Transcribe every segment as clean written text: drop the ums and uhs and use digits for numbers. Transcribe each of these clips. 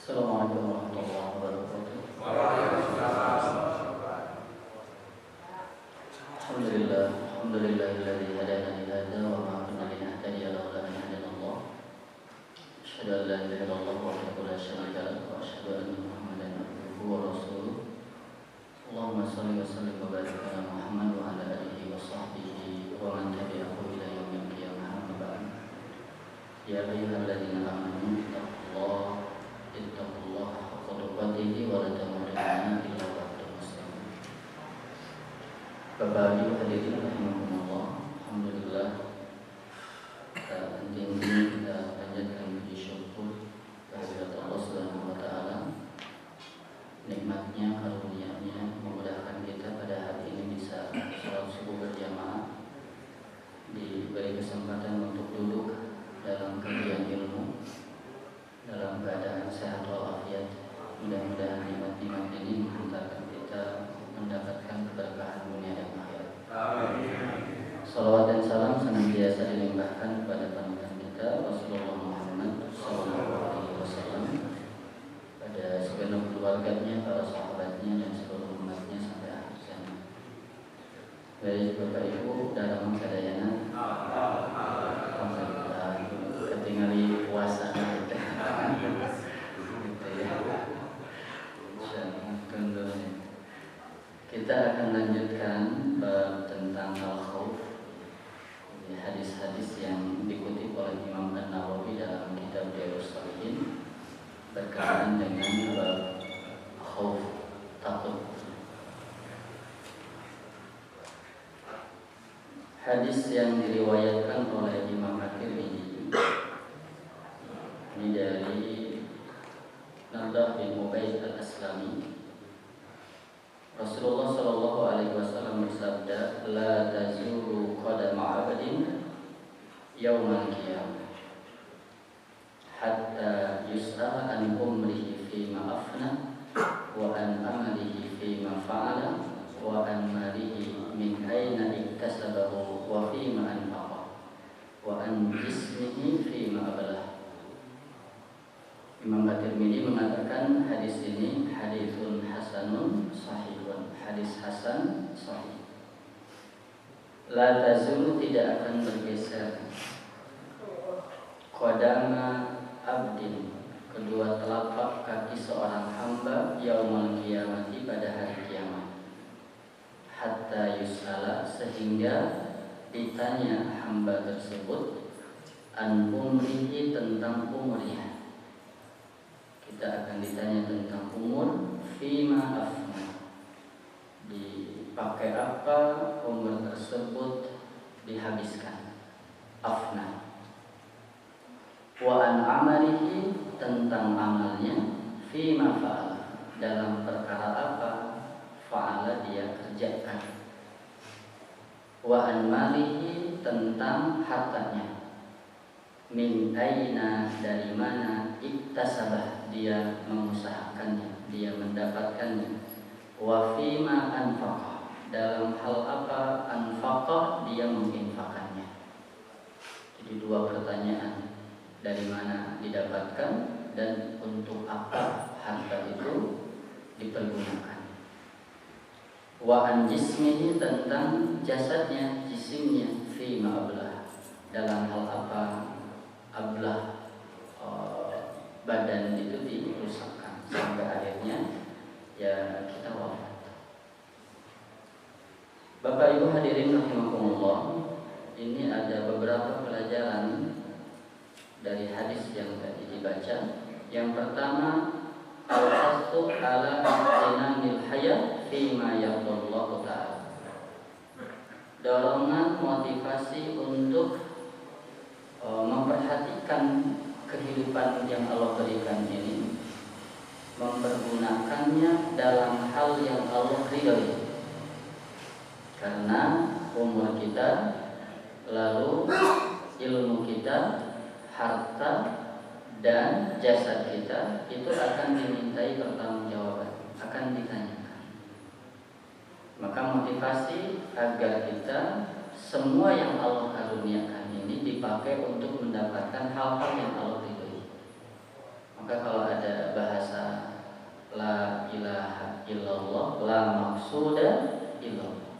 Assalamualaikum warahmatullahi wabarakatuh. Alhamdulillah, alhamdulillahilladzi hadana li hadza wa ma kunna linahtadiya laula an hadanallah. Asyhadu an la ilaha illallah wahdahu la syarika lahu wa asyhadu anna Muhammadan abduhu wa rasuluh. Allahumma shalli wa sallim wa barik ala Muhammad wa ala alihi wa sahbihi wa man tabi'ahu ila yaumil qiyamah. Amma ba'd. Ya ayyuhalladzina amanu ittaqullaha haqqa tuqatih wa la tamutunna illa wa antum muslimun. Bapak Ibu hadirin rahimakumullah, alhamdulillah penting kita panjatkan puji syukur kehadirat Allah Subhanahu wa taala, nikmatnya, karunia-Nya memudahkan kita pada hari ini bisa salat subuh berjamaah, diberi kesempatan untuk duduk dalam kajian ilmu dalam keadaan sehat walafiat. Mudah-mudahan nikmat-nikmat ini menghantarkan kita mendapatkan keberkahan dunia dan akhirat. Amin. Salawat dan salam senantiasa dilimpahkan kepada panutan kita Rasulullah Muhammad SAW, pada segenap keluarganya, para sahabatnya dan seluruh umatnya sampai akhir zaman. Baik Bapak Ibu dalam keadaan ketinggali puasa kita. Kita akan lanjutkan bab tentang al-khauf, hadis-hadis yang dikutip oleh Imam An-Nawawi dalam kitab Riyadhus Shalihin berkaitan dengan bab khauf, takut. Hadis yang diriwayatkan oleh Imam At-Tirmidzi ini dari Nadah bin Ubaid al-Aslami. Rasulullah sallallahu alaihi wasallam bersabda, "La tazuru qadama 'abdin yaumal qiyamah hatta yus'ala an umrihi fima afna wa an amalihi fima fa'ala wa an malihi min aina iktasabahu wa fima anfaqa wa an jismihi fima ablah." Imam At-Tirmidzi mengatakan hadis ini haditsun hasanun sahihun, hadis hasan sahih. La tazulu, tidak akan bergeser, qadama abdin, kedua telapak kaki seorang hamba, yaumal qiyamati, pada hari kiamat, hatta yus'ala, sehingga ditanya hamba tersebut, an umrihi, tentang umurnya. Kita akan ditanya tentang umur, fima afna, dipakai apa umur tersebut dihabiskan, afna. Wa an amalihi, tentang amalnya, fima fa'ala, dalam perkara apa fa'ala dia kerjakan. Wa an malihi, tentang hartanya, min aina, dari mana, iktasabah, dia mengusahakannya, dia mendapatkannya. Wa fima anfaqah, dalam hal apa anfaqah, dia menginfakannya. Jadi dua pertanyaan, dari mana didapatkan dan untuk apa harta itu dipergunakan. Wa an jismihi, tentang jasadnya, jisimnya, fima ablah, dalam hal apa ablah, badan itu dirusakkan sampai akhirnya ya kita wafat. Bapak Ibu hadirin rahimakumullah, ini ada beberapa pelajaran dari hadis yang tadi dibaca. Yang pertama, al-hasu ala ihtinamil hayat fima yaqullahu ta'ala, dorongan, motivasi untuk memperhatikan kehidupan yang Allah berikan ini, mempergunakannya dalam hal yang Allah ridhoi. Karena umur kita, lalu ilmu kita, harta dan jasad kita itu akan dimintai pertanggungjawaban, akan ditanyakan. Maka motivasi agar kita semua yang Allah karuniakan ini dipakai untuk mendapatkan hal-hal yang Allah ridhoi. Maka kalau ada bahasa la ilaha illallah, la maqsuda illallah.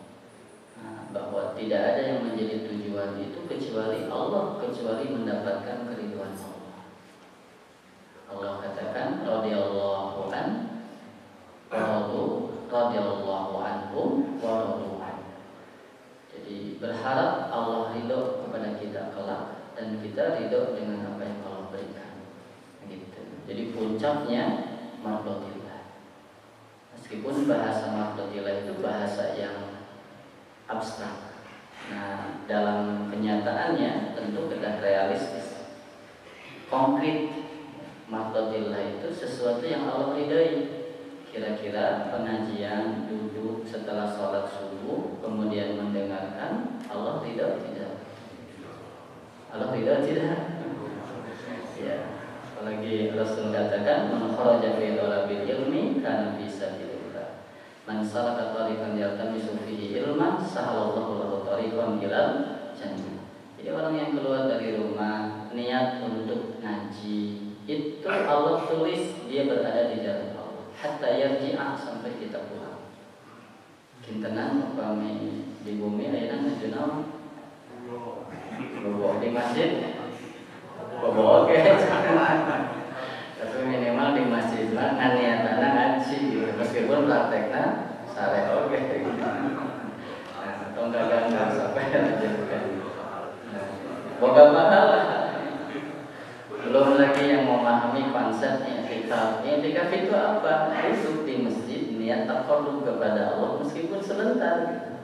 Bahwa tidak ada yang menjadi tujuan itu kecuali Allah, kecuali mendapatkan keridhaan Allah. Allah katakan radhiyallahu an wa radhiyallahu anhum wa radu an. Jadi berharap Allah ridho kepada kita kelak dan kita ridho dengan apa yang Allah berikan. Gitu. Jadi puncaknya mardotillah. Meskipun bahasa mardotillah itu bahasa yang abstrak. Nah, dalam kenyataannya tentu tidak realistis. Konkret, mardotillah itu sesuatu yang Allah ridhai. Kira-kira pengajian duduk setelah sholat subuh kemudian mendengarkan, Allah ridho tidak? Allah ridho tidak? Ya, apalagi Rasul katakan man kharaja fi thalabil ilmi kana fi sabilillah. Man salaka tariqan yaltamisu fihi ilman sahalallahu lahu tariqan ilal jannah. Jadi orang yang keluar dari rumah niat untuk ngaji, itu Allah tulis dia berada di jalan Allah. Hatta yarji'a, sampai kita pulang. Kintenan upami di bumi ayeuna ngajuna bobo di masjid. Bobo oke. Tapi minimal di masjid lah niatana ngaji gitu. Meskipun praktekna sare oke gitu. Nah, tong gagangna sampai lanjutkan. Boga pahala. Belum lagi yang memahami konsep i'tikaf. I'tikaf itu apa? Duduk di masjid niat taqarrub kepada Allah meskipun sebentar gitu.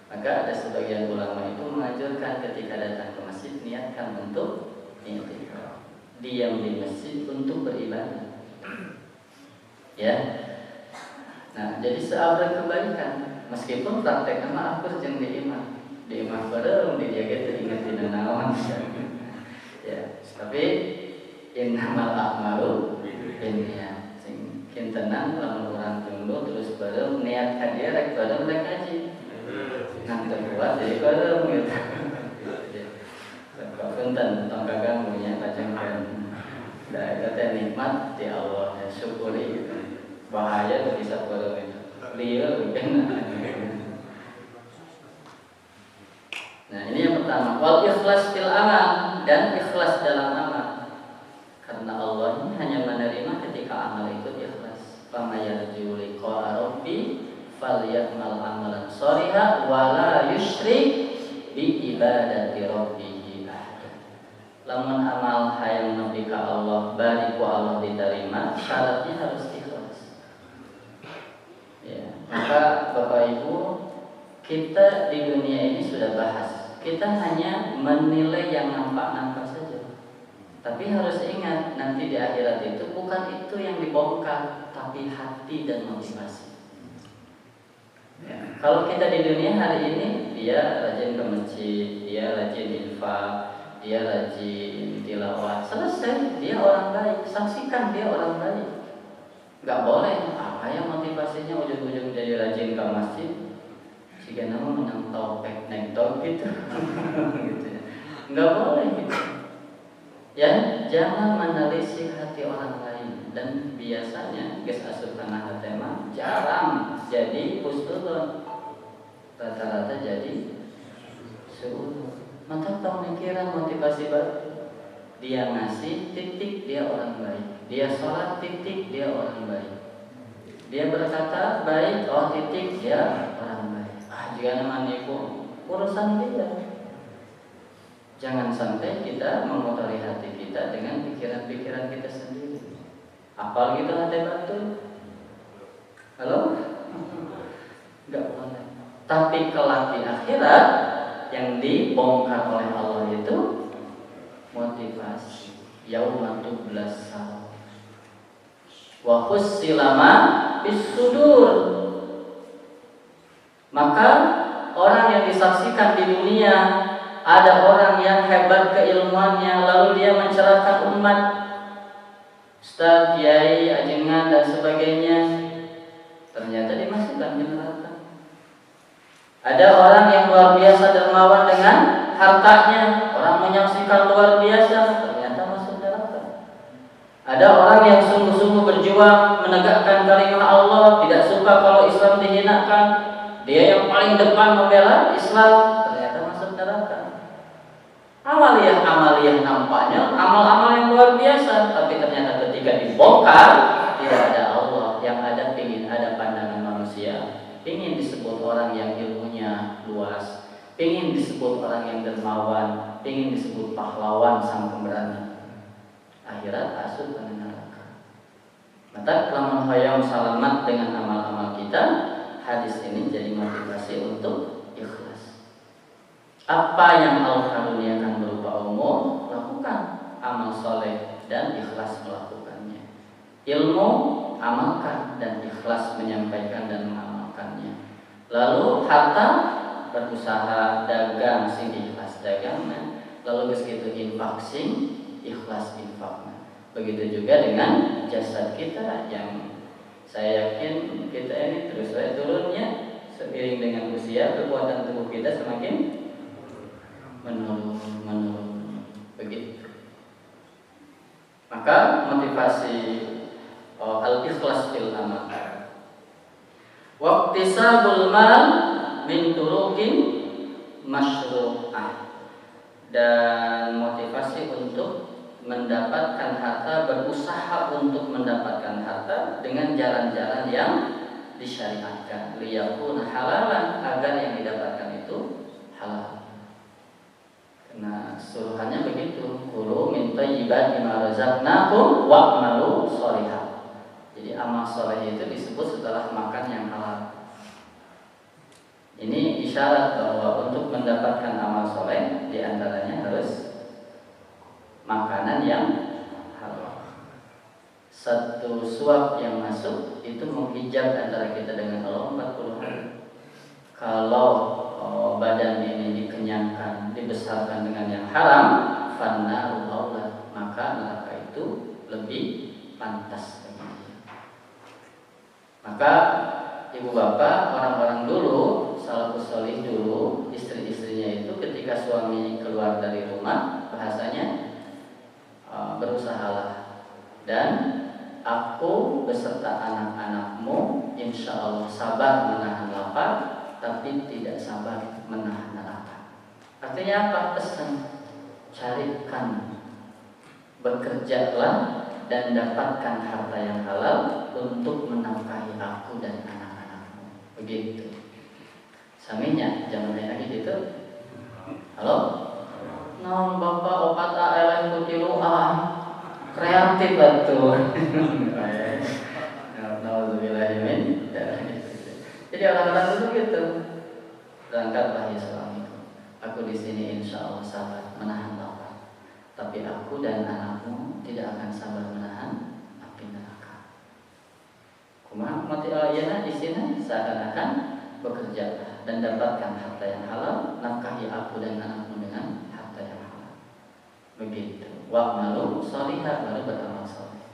Maka ada sebagian ulama itu mengajarkan ketika datang ke masjid niatkan untuk i'tikaf. Diam di masjid untuk beribadah. Ya. Nah, jadi seabad kebaikan meskipun prakteknya mah aku jeung di imam. Di imam bareng di dia ge teu inget dina naon. Ya, tapi innamal a'malu binniyat. Sing kintenan lamun urang jomblo terus bareng niat ka dia rek bareng rek ngaji. Nang teu kuat jadi bareng gitu. Punten tong kaganggunya kacengkeun. Da eta teh nikmat ti Allah, ya syukuri gitu. Bahaya teu bisa bareng itu. Lieu kan. Nah, ini yang pertama, wal ikhlas fil amal, dan ikhlas dalam amal. Karena Allah ini hanya menerima ketika amal itu ikhlas. Fama yarju liqa'a rabbi falyamal amalan shalihan wa la yusyrik bi ibadati rabbih ahad. Lamun amal hayang nepi ka Allah, bari ku Allah diterima, syaratnya harus ikhlas. Ya, maka Bapak Ibu, kita di dunia ini sudah bahas. Kita hanya menilai yang nampak-nampak saja. Tapi harus ingat, nanti di akhirat itu bukan itu yang dibongkar, tapi hati dan motivasi. Ya. Kalau kita di dunia hari ini, dia rajin ke masjid, dia rajin infak, dia rajin tilawah, selesai, dia orang baik. Saksikan dia orang baik. Gak boleh, apa yang motivasinya ujung-ujung jadi rajin ke masjid? Jika nama menang topek nengtok gitu, gitu ya. Nggak boleh gitu. Ya, jangan menelisik hati orang lain. Dan biasanya guys asup tanah hati mah jarang jadi husnuzon, rata-rata jadi suudzon. Maka pemikiran motivasi baru. Dia ngasih titik dia orang baik. Dia sholat titik dia orang baik. Dia berkata baik oh titik dia orang baik. Jika menipu urusan kita. Jangan sampai kita mengotori hati kita dengan pikiran-pikiran kita sendiri. Apal gitu hati batu? Halo? Enggak boleh. Tapi kelak di akhirat yang dibongkar oleh Allah itu motivasi. Yauma tublas sarah. Wa hussilama bis-sudur. Maka orang yang disaksikan di dunia, ada orang yang hebat keilmuannya lalu dia mencerahkan umat, ustaz, kiai, ajengan dan sebagainya, ternyata dimasukkan di neraka. Ada orang yang luar biasa dermawan dengan hartanya, orang menyaksikan luar biasa, ternyata masuk neraka. Ada orang yang sungguh-sungguh berjuang menegakkan paling depan membela Islam, ternyata masuk neraka. Amaliyah nampaknya amal-amal yang luar biasa, tapi ternyata ketika dibongkar tidak ada Allah, yang ada ingin ada pandangan manusia, ingin disebut orang yang ilmunya luas, ingin disebut orang yang dermawan, ingin disebut pahlawan sang pemberani. Akhirat asut ke neraka. Maka lamun hoyong salamat dengan amal-amal kita, hadis ini jadi motivasi untuk ikhlas. Apa yang Allah karuniakan berupa umur, lakukan amal soleh dan ikhlas melakukannya. Ilmu, amalkan dan ikhlas menyampaikan dan mengamalkannya. Lalu harta, berusaha dagang sing ikhlas dagangnya. Lalu begitu infak sing ikhlas infaknya. Begitu juga dengan jasad kita yang saya yakin kita ini terus turunnya seiring dengan usia, kekuatan tubuh kita semakin menurun begitu. Maka motivasi al-ikhlas fil amal. Waqtisabul mal min turuqin masyru'ah, dan motivasi untuk mendapatkan harta, berusaha untuk mendapatkan harta dengan jalan-jalan yang disyariatkan, liyakuna halalan, agar yang didapatkan itu halal. Nah, suruhannya begitu, kulu min thayyibati ma razaqnakum wa'malu sholihan. Jadi amal soleh itu disebut setelah makan yang halal. Ini isyarat bahwa untuk mendapatkan amal soleh diantaranya harus makanan yang halal. Satu suap yang masuk itu menghijab antara kita dengan Allah 40 hari. Kalau badan ini dikenyangkan, dibesarkan dengan yang haram, fannaru aula, maka neraka itu lebih pantas baginya. Maka ibu bapak, orang-orang dulu, salafus sholih dulu, istri-istrinya itu ketika suami keluar dari rumah, bahasanya berusahalah, dan aku beserta anak-anakmu insya Allah sabar menahan lapar, tapi tidak sabar menahan neraka. Artinya apa? Pesan, carikan, bekerjalah dan dapatkan harta yang halal untuk menafkahi aku dan anak-anakmu. Begitu. Saminya jangan lagi gitu. Halo? Non bapak opat ALM kutilu kreatif betul. Jadi orang-orang itu gitu. Berangkatlah ya suamiku. Aku di sini insya Allah sabar menahan lapar, tapi aku dan anakmu tidak akan sabar menahan api neraka. Kumaha mati ayana di sini seakan-akan bekerja dan dapatkan harta yang halal, nafkahi aku dan anakmu dengan harta yang halal. Begitu. Wa'malu sholihan, baru beramal saleh.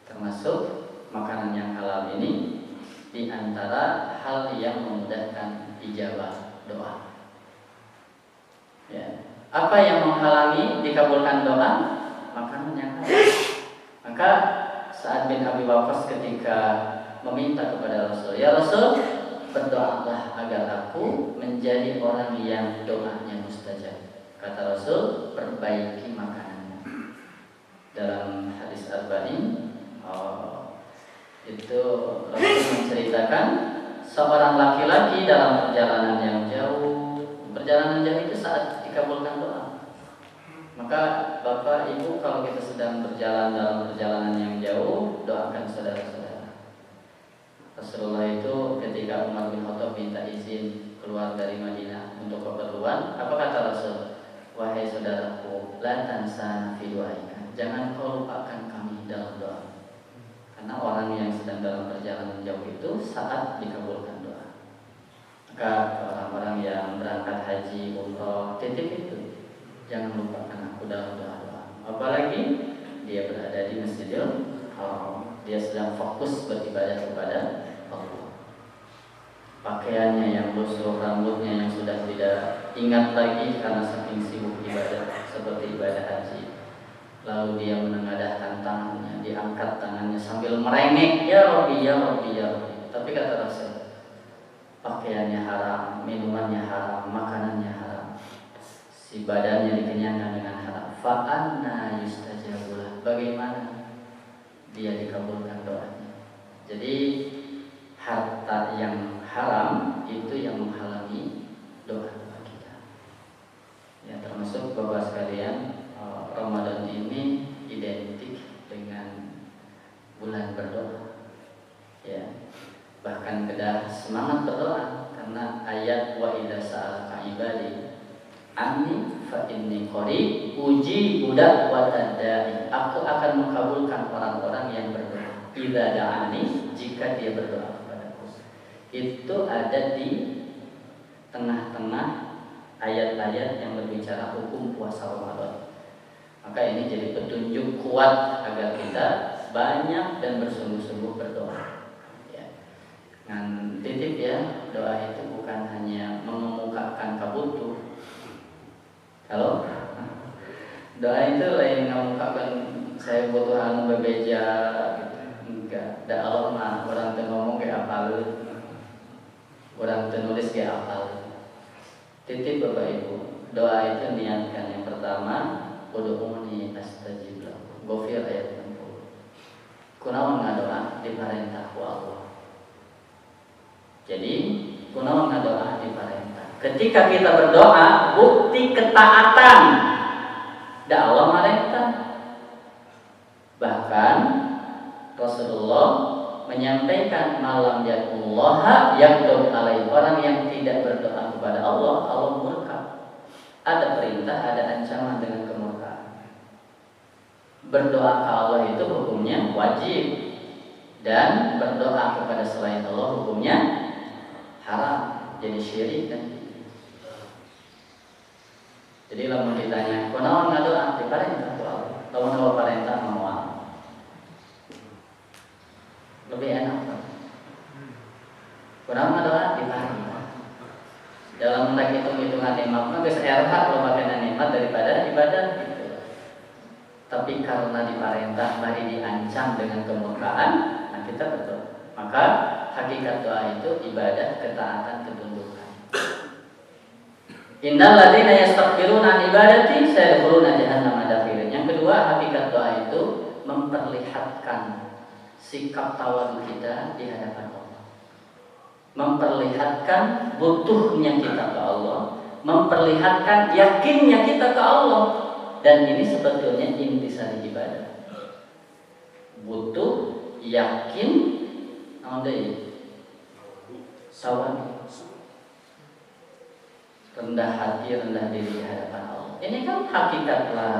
Termasuk makanan yang halal ini di antara hal yang memudahkan ijabah doa. Ya. Apa yang menghalangi dikabulkan doa? Makanan yang halal. Maka Sa'ad bin Abi Waqqas ketika meminta kepada Rasul, ya Rasul, berdoalah agar aku menjadi orang yang doanya mustajab. Kata Rasul, perbaiki makanannya. Dalam hadis Arba'in itu Rasul menceritakan seorang laki-laki dalam perjalanan yang jauh. Perjalanan jauh itu saat dikabulkan doa. Maka bapak ibu, kalau kita sedang berjalan dalam perjalanan yang jauh, doakan saudara-saudara. Rasulullah itu ketika Umar bin Khattab minta izin keluar dari Madinah untuk keperluan, apa kata Rasul? Wahai saudaraku, la tansana fi du'aika, jangan kau lupakan kami dalam doa. Karena orang yang sedang dalam perjalanan jauh itu saat dikabulkan doa. Maka orang-orang yang berangkat haji, umroh, titip itu, jangan lupakan aku dalam doa-doa. Apalagi dia berada di Masjidil Haram, dia sedang fokus beribadah kepada Allah. Pakaiannya yang lusuh, rambutnya yang sudah tidak ingat lagi karena saking sibuk ibadah, seperti ibadah haji. Lalu dia menengadahkan tangannya, diangkat tangannya sambil merengek, ya Rabbi, ya Rabbi, ya Rabbi. Tapi kata Rasul, pakaiannya haram, minumannya haram, makanannya haram, si badannya dikenyangkan dengan haram. Fa anna yustajabu lah. Bagaimana dia dikabulkan doanya? Jadi harta yang haram itu yang menghalangi doa kita. Ya, termasuk Bapak sekalian, Ramadan ini identik dengan bulan berdoa. Ya, bahkan kedah semangat berdoa karena ayat wa idza sa'alaka ibadi anni fa inni qarib ujibu da'watad da'i. Aku akan mengabulkan orang-orang yang berdoa. Idza da'ani, jika dia berdoa kepadaku. Itu ada di tengah-tengah ayat-ayat yang berbicara hukum puasa Ramadan. Maka ini jadi petunjuk kuat agar kita banyak dan bersungguh-sungguh berdoa. Ya. Dan titip ya, doa itu bukan hanya mengemukakan kabutuh. Kalau doa itu lain mengemukakan saya butuh anu bebeja gitu. Enggak, da Allah mah orang teu ngomong kayak apal. Orang teu nulis kayak apal. Titip Bapak Ibu, doa itu niatkan yang pertama ud'uuni astajib lakum. Ghafir ayat 60. Kunaon ngadoa diparentah ku Allah. Jadi kunaon ngadoa diparentah. Ketika kita berdoa bukti ketaatan da Allah marentah. Bahkan Rasulullah menyampaikan malam yaqullaha yaqdum alaihi, orang yang tidak berdoa kepada Allah, Allah murka. Ada perintah, ada ancaman dengan kemurkaan. Berdoa ke Allah itu hukumnya wajib, dan berdoa kepada selain Allah hukumnya haram, jadi syirik kan. Jadi lamun ditanya, kunaon ngadoa diparentah ku Allah. Lamun Allah parentah moal. Lebih enak kan? Kunaon ngadoa diparentah. Dalam menak hitung-hitungan nikmat mah geus RH lo makana nikmat daripada ibadah gitu. Tapi karena diparentah mari diancam dengan kemurkaan, nah kita berdoa. Maka hakikat doa itu ibadah, ketaatan, ketundukan. Innal ladzina yastakbiruna an ibadati sayadkhuluna jahannama dakhirin. Yang kedua, hakikat doa itu memperlihatkan sikap tawadhu kita di hadapan Allah. Memperlihatkan butuhnya kita ke Allah, memperlihatkan yakinnya kita ke Allah, dan ini sebetulnya intisari ibadah. Butuh, yakin, naon deui? Tawadhu. Rendah hati, rendah diri di hadapan Allah. Ini kan hakikat la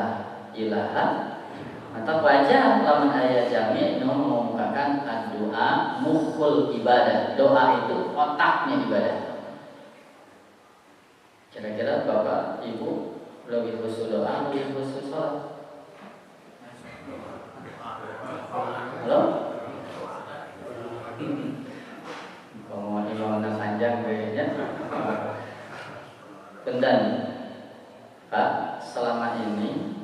ilaha. Atau wajar lamun aya jami nu mengemukakan doa mukhul ibadah. Doa itu otaknya ibadah. Kira-kira Bapak Ibu lebih khusyuk doa, lebih khusyuk sholat? Halo? Ngomong imam panjang kayaknya. Bendan, Pak, selama ini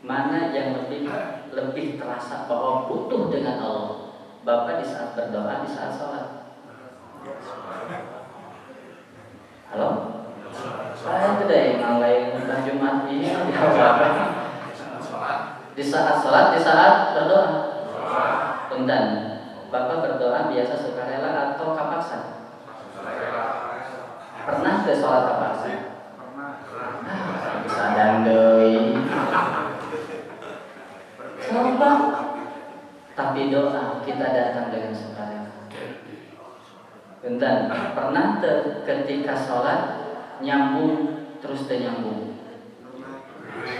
mana yang lebih terasa bahwa butuh dengan Allah? Bapak di saat berdoa, di saat sholat? Halo? Saya tidak ngalai entah Jumat ini Bapak. Di saat sholat, di saat berdoa? Bendan, Bapak berdoa biasa sukarela atau kapaksa? Pernah ke sholat kapaksa? Sadang deui. Coba. Tapi doa kita datang dengan sukarela. Bentar, pernah ketika sholat nyambung terus nyambung?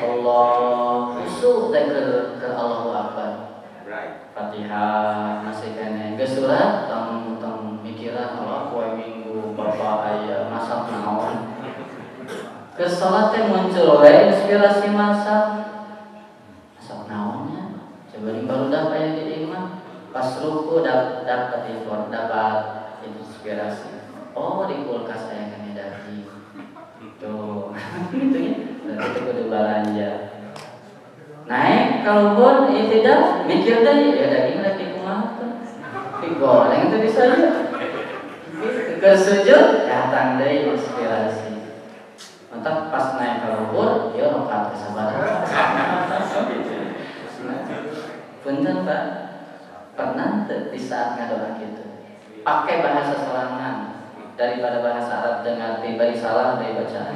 Allah khusyuk ke Allahu Akbar. Fatihah masih kene geus surat tong mikiran Allah poe Minggu Bapak aya masak naon. Ke salat teh muncul we inspirasi masak. Masak naonnya? Coba di barudak aya di imam. Pas ruku dapat info, dapat inspirasi. Oh, di kulkas aya kene daging. Tuh. Gitu ya. Berarti itu kudu belanja. Naik kalaupun tidak mikir tadi ya daging lagi kumaha digoreng tadi saja. Bersujud datang dari inspirasi. Mantap pas naik ke luhur, dia rokat kesabaran. Punten Pak, pernah di saat ngadoa gitu pakai bahasa serangan daripada bahasa Arab dengar beri salah dari bacaan.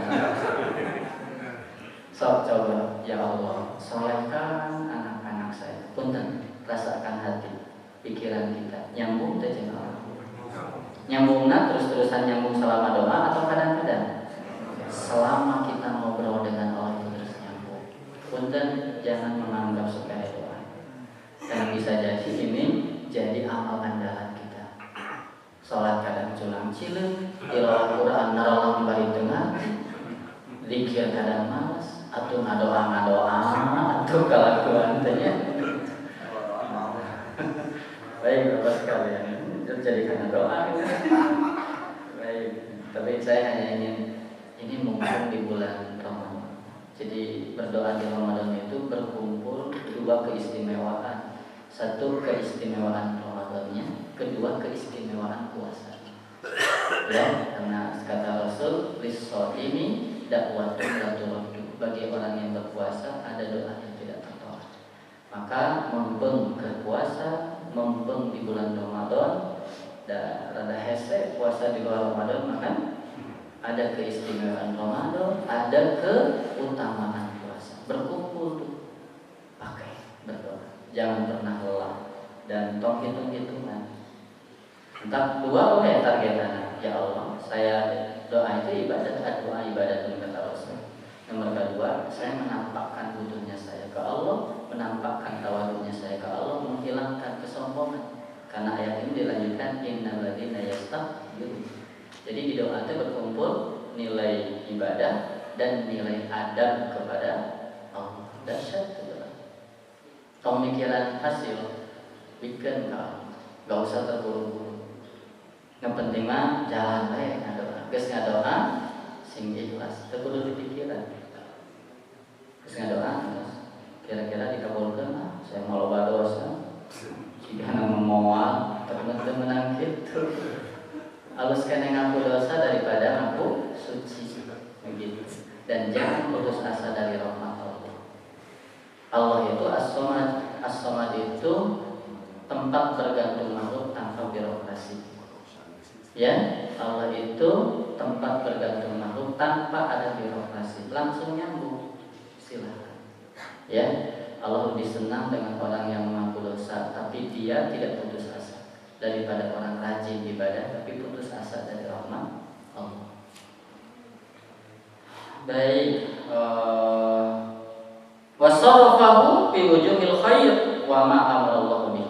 So, coba ya Allah, solehkan anak-anak saya. Punten, rasakan hati, pikiran kita nyambung teh jeung Allah. Nyambungna terus-terusan nyambung selama doa atau kadang-kadang selama kita ngobrol dengan Allah itu terus nyambung. Punten, jangan menganggap sepele doa. Karena bisa jadi ini jadi amal andalan kita. Salat kadang culang cileng, tilawah Quran narolang bari tengah, zikir kadang malas, atuh ngadoa atuh kalakuan teh nya. Baik Bapak sekalian, itu jadi karena doa. Baik, tapi saya hanya ingin ini mumpung di bulan Ramadan. Jadi berdoa di Ramadan itu berkumpul dua keistimewaan. Satu keistimewaan Ramadannya, kedua keistimewaan puasa. Ya, karena kata Rasul, "Lis-shaimi da'watun la turaddu." Bagi orang yang berpuasa ada doa yang tidak tertolak. Maka mumpung berpuasa, mumpung di bulan Ramadan, dan rada hese puasa di luar Ramadan, maka ada keistimewaan Ramadan, ada keutamaan puasa. Berkumpul tuh, pakai berdoa. Jangan pernah lelah dan tong hitung-hitungan. Entah dua oleh targetannya. Ya Allah, saya doa itu ibadat, doa ibadat kata Rasul. Nomor kedua, saya menampakkan butuhnya saya ke Allah, menampakkan tawadhunya saya ke Allah, menghilangkan kesombongan. Karena ayat ini dilanjutkan innal ladzina yastakbirun. Jadi di doa itu berkumpul nilai ibadah dan nilai adab kepada Allah. Dahsyat itu. Pemikiran hasil bikin gak usah terburu-buru. Yang penting mah jalan baik ngadoa. Geus ngadoa sing ikhlas, teu kudu dipikiran. Geus ngadoa kira-kira dikabulkeun saya mau loba dosa. Jika memoal teu menang kitu. Alus kene ngaku dosa daripada ngaku suci begitu. Dan jangan putus asa dari rahmat Allah. Allah itu as-samad. As-samad itu tempat bergantung makhluk tanpa birokrasi. Ya, Allah itu tempat bergantung makhluk tanpa ada birokrasi. Langsung nyambung. Silakan. Ya, Allah lebih senang dengan orang yang mengaku dosa tapi dia tidak putus asa daripada orang rajin ibadah tapi putus asa dari rahmat Allah. Baik, wasarafahu fi wujuhil khair wa ma amarallahu bih.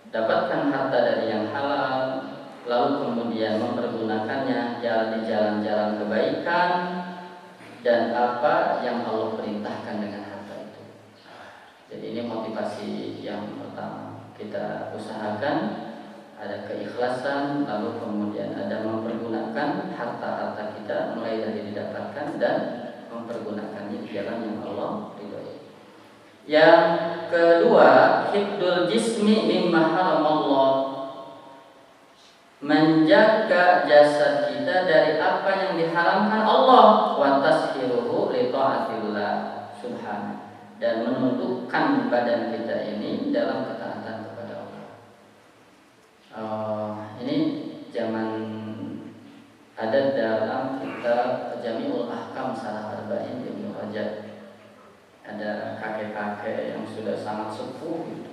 Dapatkan harta dari yang halal, lalu kemudian mempergunakannya di jalan-jalan kebaikan dan apa yang Allah perintahkan dengan harta itu. Jadi ini motivasi yang pertama. Kita usahakan ada keikhlasan, lalu kemudian ada mempergunakan harta-harta kita mulai dari didapatkan dan mempergunakannya di jalan yang Allah ridhoi. Yang kedua, hifdzul jismi mimma haramallah. Menjaga jasad kita dari apa yang diharamkan Allah, wa tashiruhu li taatillah subhanahu, dan menundukkan badan kita ini dalam ketaatan kepada Allah. Ini zaman ada dalam kitab Jami'ul Ahkam Sarah Arba'in Ibnu Rajab. Ada kakek-kakek yang sudah sangat sepuh gitu.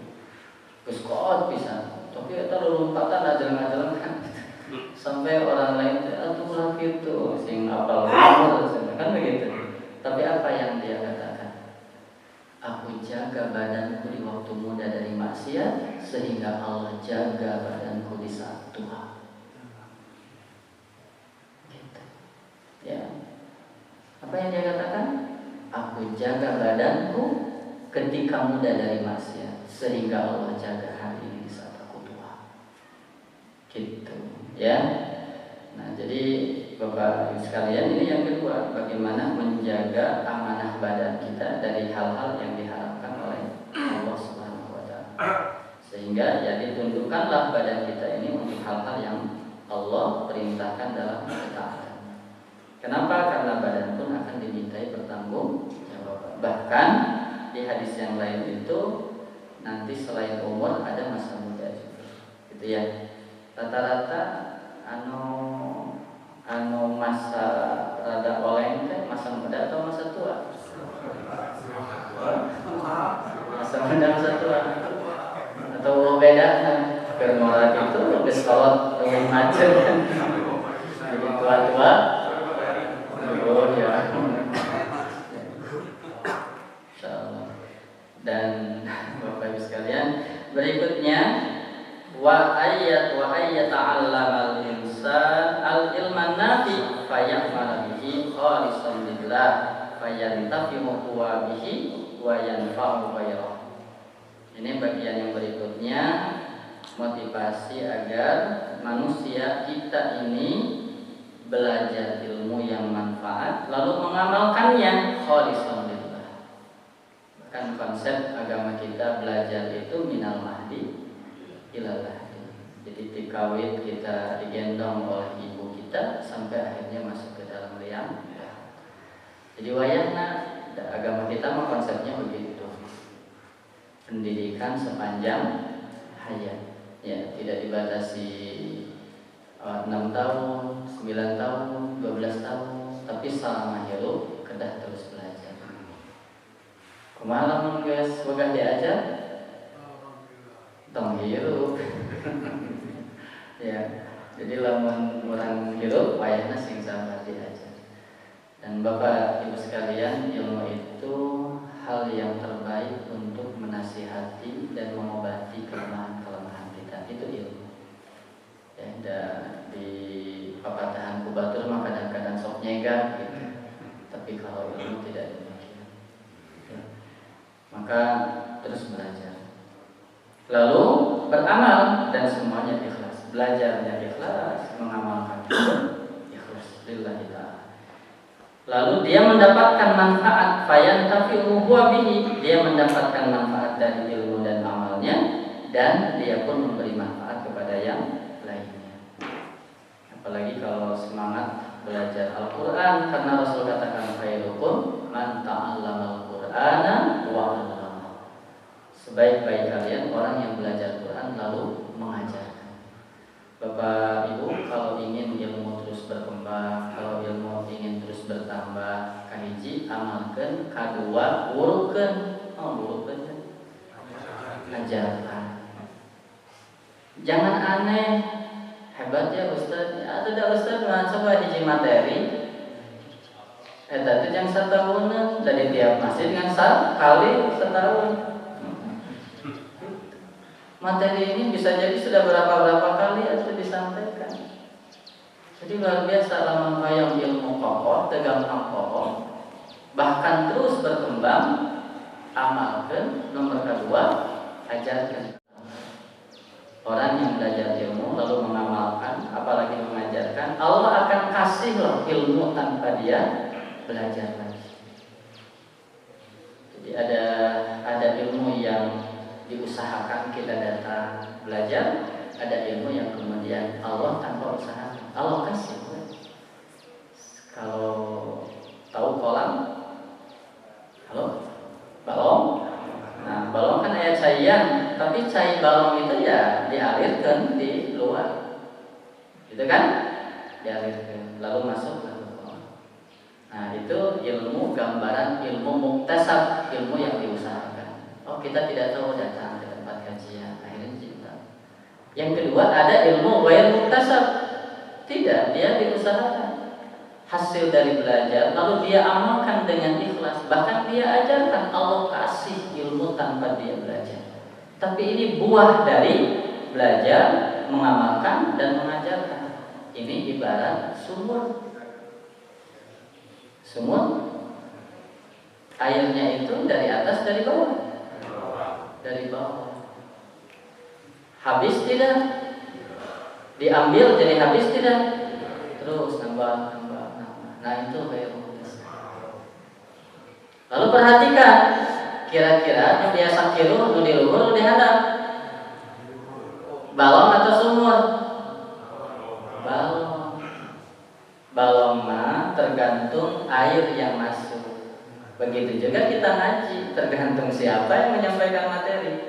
Geus koot pisan, tapi eta lompatan ajalan-ajalan kan. Sampai orang lain atuh lah gitu, sing apal umur kan begitu. Tapi apa yang dia katakan? Aku jaga badanku di waktu muda dari maksiat sehingga Allah jaga badanku di saat tua. Gitu. Ya. Apa yang dia katakan? Aku jaga badanku ketika muda dari maksiat sehingga Allah jaga hari ini di saat aku tua. Gitu, ya. Nah, jadi Bapak Ibu sekalian, ini yang kedua, bagaimana menjaga amanah badan kita dari hal-hal yang diharapkan oleh Allah Subhanahu wa taala. Sehingga ya ditundukkanlah badan kita ini untuk hal-hal yang Allah Allah perintahkan dalam ketaatan. Kenapa? Karena badan pun akan dimintai pertanggungjawaban. Bahkan di hadis yang lain itu nanti selain umur ada masa muda juga, gitu ya. Rata-rata anu masa rada oleng teh masa muda atau masa tua? Masa muda, masa tua. Atau beda kan? Bermolat itu lebih sholat lebih macet kan? Jadi tua-tua. Oh ya. Insyaallah. Dan Bapak Ibu sekalian, berikutnya wa ayyata'allamal insan al-ilman nafi faya'mal bihi khalisan lillah fayantafi'u huwa bihi wa yanfa'u ghairahu. Ini bagian yang berikutnya, motivasi agar manusia kita ini belajar ilmu yang manfaat lalu mengamalkannya khalisan lillah. Bahkan konsep agama kita belajar itu minal mahdi ilal lahdi. Jadi dikawin kita digendong oleh ibu kita sampai akhirnya masuk ke dalam liang. Jadi wayahna agama kita mah konsepnya begitu. Pendidikan sepanjang hayat. Ya, tidak dibatasi 6 tahun, 9 tahun, 12 tahun, tapi selama hidup kedah terus belajar. Kumaha lamun geus boga diajar? Tong hirup. Ya, jadi lamun urang hirup wayahna sing sabar diajar. Dan Bapak Ibu sekalian, ilmu itu hal yang terbaik untuk menasihati dan mengobati kelemahan-kelemahan kita. Itu ilmu. Ya, di papatahan kubatur mah kadang-kadang sok nyegah gitu. Tapi kalau ilmu tidak demikian. Ya. Maka terus belajar. Lalu beramal dan semuanya ikhlas. Belajarnya ikhlas, mengamalkan ikhlas lillahi ta'ala. Lalu dia mendapatkan manfaat fayantafi'u huwa bihi. Dia mendapatkan manfaat dari ilmu dan amalnya, dan dia pun memberi manfaat kepada yang lainnya. Apalagi kalau semangat belajar Al-Quran, karena Rasul katakan khairukum man ta'allamal Qur'ana wa 'allama. Sebaik-baik kalian orang yang belajar Quran lalu mengajarkan. Bapak Ibu, kalau ingin ilmu terus berkembang, kalau ilmu ingin terus bertambah, kahiji amalkan, kadua wurukeun. Wurukeun ajarkan. Jangan aneh. Hebat ya Ustaz. Ya tidak Ustaz, coba hiji materi. Eta teh jang satahun dari tiap masjid dengan kali setahun. Materi ini bisa jadi sudah berapa kali atau disampaikan. Jadi luar biasa lamun hayang ilmu kokoh, gampang kokoh, bahkan terus berkembang, amalkan. Nomor kedua, ajarkan. Orang yang belajar ilmu lalu mengamalkan, apalagi mengajarkan, Allah akan kasih loh ilmu tanpa dia belajar lagi. Jadi ada ilmu yang diusahakan kita datang belajar, ada ilmu yang kemudian Allah tanpa usaha Allah kasih. Kalau tahu kolam, halo, balong. Nah, balong kan ada cairan, tapi cair balong itu ya dialirkan di luar, gitu kan? Dialirkan, lalu masuk ke kolam. Nah, itu ilmu gambaran, ilmu muktasab, ilmu yang diusahakan. Oh, kita tidak tahu datang ke tempat kajian, akhirnya cinta. Yang kedua, ada ilmu ghair muktasab. Tidak, dia diusahakan. Hasil dari belajar, lalu dia amalkan dengan ikhlas. Bahkan dia ajarkan, Allah kasih ilmu tanpa dia belajar. Tapi ini buah dari belajar, mengamalkan, dan mengajarkan. Ini ibarat sumur. Sumur, airnya itu dari atas, dari bawah. Dari bawah. Habis tidak? Diambil jadi habis tidak? Terus nambah. Nah itu kayak begitu. Lalu perhatikan, kira-kira yang biasa kiru, nu di luhur, nu dihadap, balong atau sumur? Balong. Balong mah tergantung air yang masuk. Begitu juga kita ngaji, tergantung siapa yang menyampaikan materi.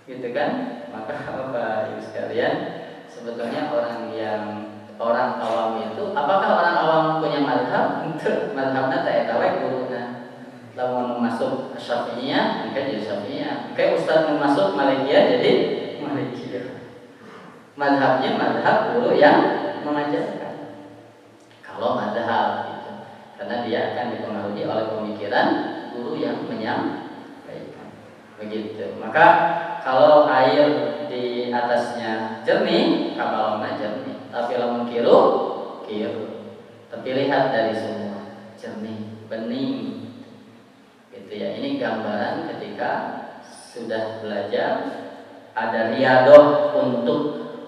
Gitu kan? Maka Bapak Ibu sekalian, sebetulnya orang awam itu, apakah orang awam punya madhab? Untuk madhabna tak eta we guruna. Lamun masuk Syafi'iyah, maka jadi Syafi'iyah. Kayak ustaz masuk Malikiyah jadi Malikiyah. Madhabnya madhab guru yang mengajarkan. Kalau madhab gitu, karena dia akan dipengaruhi oleh pemikiran guru yang menyampaikan. Begitu. Maka kalau air di atasnya jernih, kapalnya jernih. Tapi lamun kiru. Tapi lihat dari semua jernih, bening. Gitu ya. Ini gambaran ketika sudah belajar, ada riadoh untuk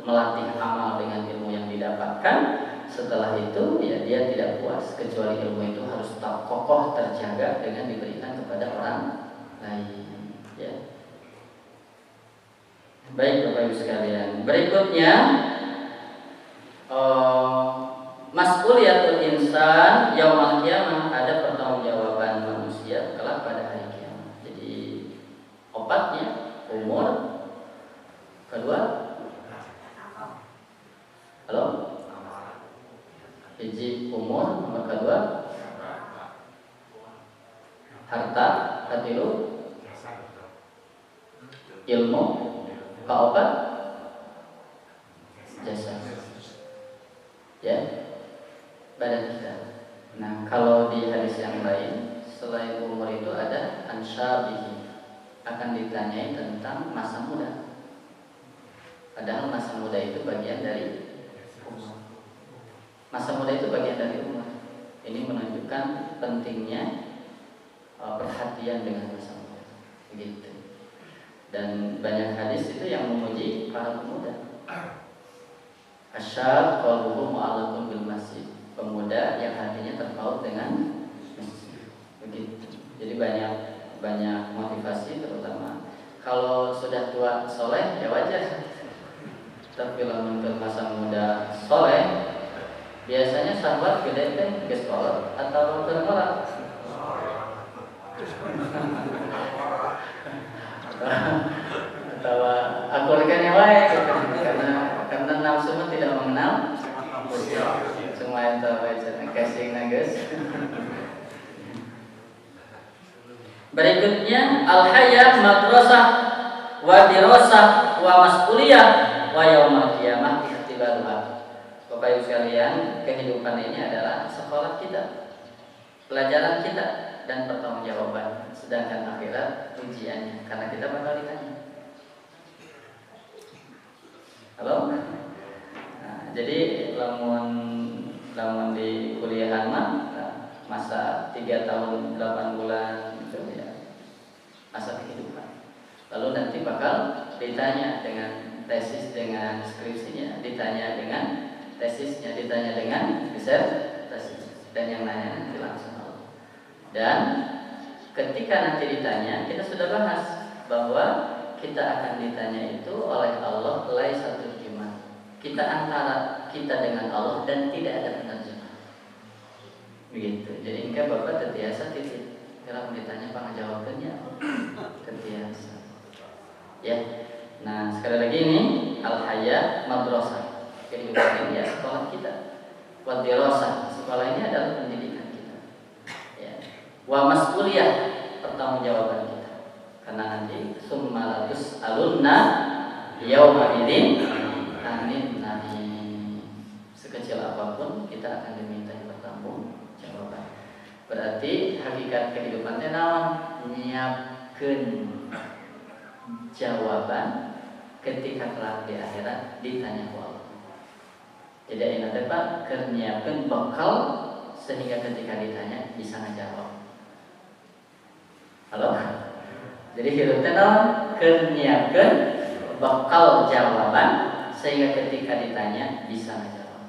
melatih amal dengan ilmu yang didapatkan. Setelah itu ya dia tidak puas, kecuali ilmu itu harus tetap kokoh terjaga dengan diberikan kepada orang lain. Ya. Baik Bapak Ibu sekalian, berikutnya mas'uliyatul insan yaumul qiyamah, ada pertanggungjawaban manusia kelak pada hari kiamat. Jadi opatnya umur, kedua halo? Hiji umur, nomor kedua harta, katilu ilmu, kaopat jasa. Ya, badan kita. Nah, kalau di hadis yang lain, selain umur itu ada ansyabihi, akan ditanyai tentang masa muda. Padahal masa muda itu bagian dari umur. Masa muda itu bagian dari umur. Ini menunjukkan pentingnya perhatian dengan masa muda. Begitu. Dan banyak hadis itu yang memuji para pemuda. Asyab qalbuhu mu'allaqun bil masjid. Pemuda yang hatinya terpaut dengan masjid. Begitu. Jadi banyak motivasi, terutama kalau sudah tua soleh ya wajar. Tapi lamun ke masa muda soleh, biasanya sahabat gede teh geus kolot atau terkolot. Atau aku rekannya wae karena nafsu mah tidak mengenal semua itu wae casing guys. Berikutnya al-hayat madrasah wa dirasah wa mas'uliyah wa yaumul qiyamah ikhtibaruha. Bapak Ibu sekalian, kehidupan ini adalah sekolah kita, pelajaran kita dan pertanggungjawaban. Sedangkan akhirat ujiannya, karena kita bakal ditanya. Halo? Nah, jadi lamun di kuliahan mah masa 3 tahun 8 bulan itu ya masa kehidupan. Lalu nanti bakal ditanya dengan tesis, dengan skripsinya, ditanya dengan tesisnya, ditanya dengan disertasi, dan yang nanya nanti langsung Allah. Dan ketika nanti ditanya, kita sudah bahas bahwa kita akan ditanya itu oleh Allah laisa turjuman. Kita antara kita dengan Allah dan tidak ada penerjemah. Begitu. Jadi engkau Bapak terbiasa titik. Kalau ditanya pangajawabnya terbiasa. Ya. Nah, sekali lagi ini al-hayat madrasah. Kehidupan ini ya sekolah kita. Wa dirasah, sekolah ini adalah pendidikan kita. Ya. Wa mas'uliyah, pertanggungjawaban kita. Karena nanti summalatus alunna yauma idzin anin nahi. Sekecil apapun kita akan diminta pertanggungjawaban. Berarti hakikat kehidupan teh naon? Nyiapkeun jawaban ketika kelak di akhirat ditanya ku Allah. Jadi ayeuna teh Pak keur nyiapkeun bekal sehingga ketika ditanya bisa ngajawab. Halo? Jadi hidup teh naon? Keur nyiapkeun bekal jawaban sehingga ketika ditanya bisa ngajawab.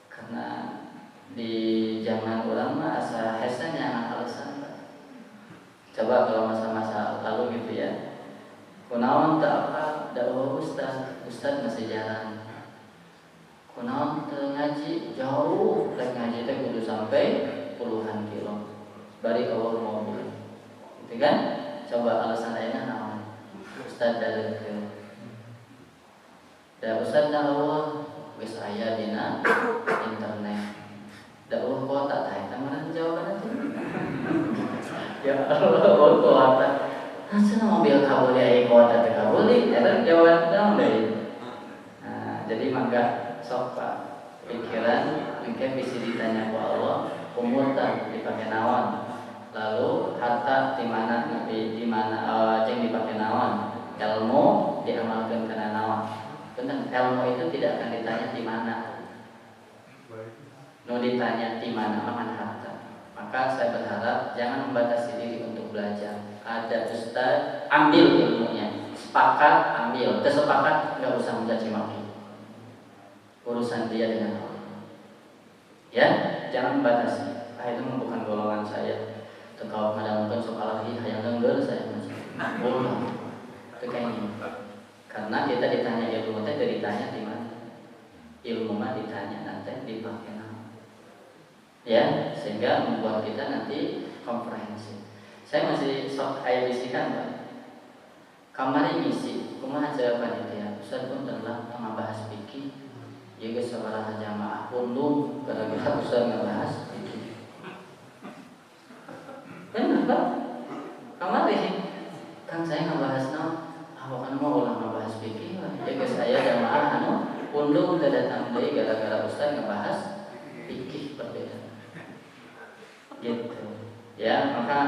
Karena di zaman urang mah asa hese nya alasan. Coba kalau masa-masa lalu gitu ya. Kunaon teu apa dakwah ustaz masih jarang. Kunaon teu ngaji jauh, rek ngaji teh kudu sampai puluhan kilo. Bari eueuh mobil. Gitu kan? Coba alasan ayeuna naon? Ustaz daleukeun. Da Ustaz eueuh geus aya dina internet. Da eueuh kuota tah eta mah jawabanna teh. Ya Allah, kuota. Hasilna mobil kabuli aya kuota teh kabuli, eta jawaban naon deui. Nah, jadi mangga sok Pak pikiran mungkin bisa ditanya ku Allah umur tak dipakai naon, lalu harta di mana jeung dipakai naon, ilmu diamalkan kana naon. Benar, ilmu itu tidak akan ditanya di mana, no ditanya di mana aman harta. Maka saya berharap jangan membatasi diri untuk belajar. Ada ustaz, ambil ilmunya, sepakat ambil, tersepakat nggak usah mencaci maki. Urusan dia dengan Allah. Ya, jangan membatasi. Itu bukan golongan saya. Kalau ada mungkin soal lagi hayang denger saya masih. Boleh. Itu kayaknya. Karena kita ditanya ilmu teh dari ditanya di mana? Ilmu mah ditanya nanti dipakai nama. Ya, sehingga membuat kita nanti komprehensif. Saya masih sok aya bisikan, Pak. Kamari ngisi, kumaha jawaban itu ya? Ustaz pun telah membahas fikih. Jadi sabaraha jamaah undung gara-gara Ustaz ngebahas fikih. Benar, Pak? Kamari kan saya ngebahas naon? Awakan mau ulah ngebahas fikih. Jadi saya jamaah anu undung teu datang deui gara-gara Ustaz ngebahas fikih berbeda. Gitu. Ya, maka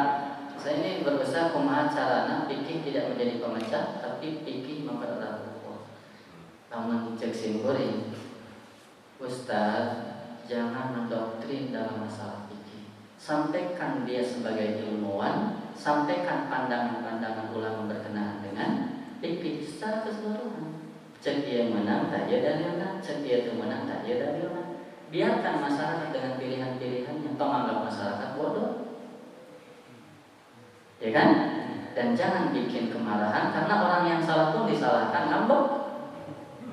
saya ini berbesar kumaha carana fikih tidak menjadi pemecah, tapi fikih mempererat ukhuwah. Lamun cek simkuring Ustaz, jangan mendoktrin dalam masalah fikih. Sampaikan dia sebagai ilmuwan, sampaikan pandangan-pandangan ulama berkenaan dengan fikih secara keseluruhan. Cek dia menang, tak dia dalilna. Cek dia menang, tak dia dalilna. Biarkan masyarakat dengan pilihan-pilihannya. Tong anggap masyarakat bodoh, ya kan? Dan jangan bikin kemarahan karena orang yang salah pun disalahkan, ngambek.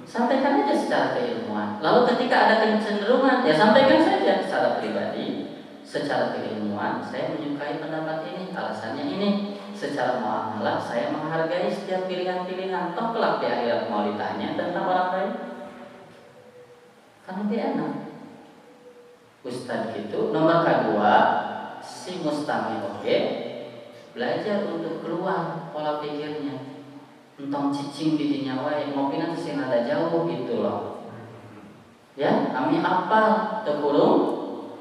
Sampaikan aja secara keilmuan. Lalu ketika ada kecenderungan, ya sampaikan saja secara pribadi, secara keilmuan. Saya menyukai pendapat ini, alasannya ini. Secara muamalah, saya menghargai setiap pilihan-pilihan. Toh kelak di akhirat mau ditanya tentang orang lain, kan lebih enak. Ustadz itu nomor kedua, si mustami oke, belajar untuk keluar pola pikirnya. Entong cicing di dinya wae ngopi nanti sing ada jauh gitu loh. Ya, kami apa tekurung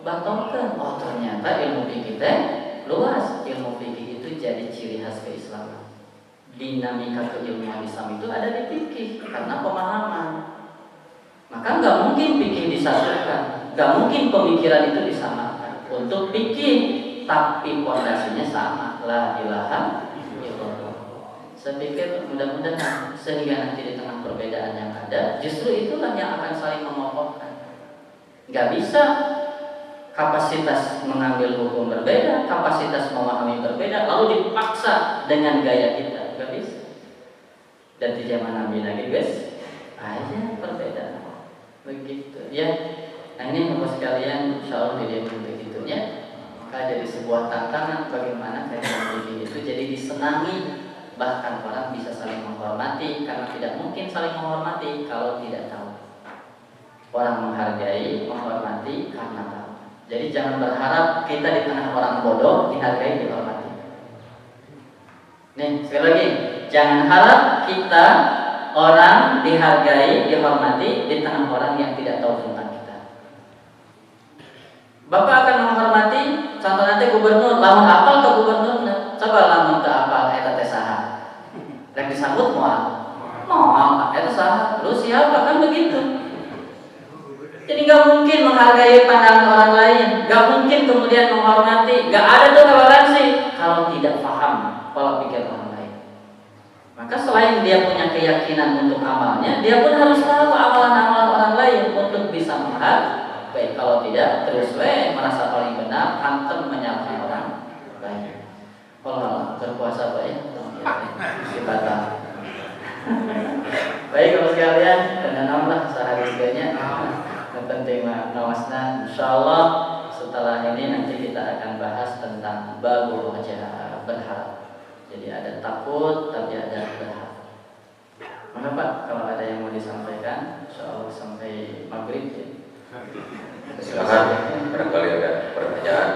batokkeun. Oh, ternyata ilmu fikih teh luas. Ilmu fikih itu jadi ciri khas keislaman. Dinamika keilmuan Islam itu ada di fikih karena pemahaman. Maka nggak mungkin fikih disatukan, nggak mungkin pemikiran itu disamakan. Untuk fikih tapi fondasinya sama, la ilaha illallah. Saya pikir mudah-mudahan sehingga nanti di tengah perbedaan yang ada, justru itulah yang akan saling mengokohkan. Gak bisa kapasitas mengambil hukum berbeda, kapasitas memahami berbeda, lalu dipaksa dengan gaya kita. Gak bisa. Dan di zaman Nabi lagi guys, aja perbedaan. Begitu ya. Nah ini Bapak sekalian, insya Allah dilihat begitunya. Maka jadi sebuah tantangan bagaimana kajian itu jadi disenangi. Bahkan orang bisa saling menghormati, karena tidak mungkin saling menghormati kalau tidak tahu. Orang menghargai, menghormati karena tahu. Jadi jangan berharap kita di tengah orang bodoh dihargai, dihormati. Nih, sekali lagi, jangan harap kita orang dihargai, dihormati di tengah orang yang tidak tahu tentang kita. Bapak akan menghormati, contoh nanti gubernur, lamun apal ke gubernur, coba lamun ke apal eta teh saha. Rek disambut moal. Moal eta saha? Lu siapa? Kan begitu. Jadi gak mungkin menghargai pandangan orang lain, gak mungkin kemudian menghormati, gak ada tuh toleransi kalau tidak paham pola pikir orang lain. Maka selain dia punya keyakinan untuk amalnya, dia pun harus tahu amalan-amalan orang lain untuk bisa menghargai. Kalau tidak, terus merasa paling benar, hantem menyalahkan orang lain. Kalau berpuasa baik, baik kalau sekalian dengan Allah sehari-harinya penting lah nawasna. Insyaallah setelah ini nanti kita akan bahas tentang babul wajah, berharap. Jadi ada takut tapi ada berharap. Mana Pak, kalau ada yang mau disampaikan, insyaallah sampai maghrib ya. Silakan, barangkali ada pertanyaan.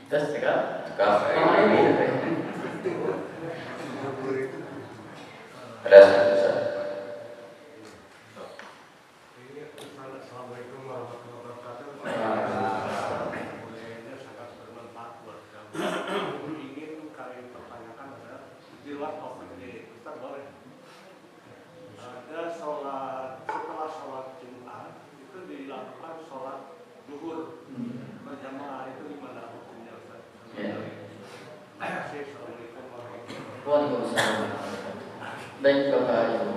Terus cekap? Ada satu. Assalamualaikum warahmatullahi wabarakatuh. Kemudiannya sangat bermanfaat buat kami. Ingin kami pertanyakan adalah di luar topik ini, Ustaz boleh? Ada sholat setelah sholat Jumat itu dilakukan sholat zuhur berjamaah, itu gimana hukumnya Ustaz? Assalamualaikum warahmatullahi wabarakatuh. Waalaikumsalam. Baik Bapak Ibu,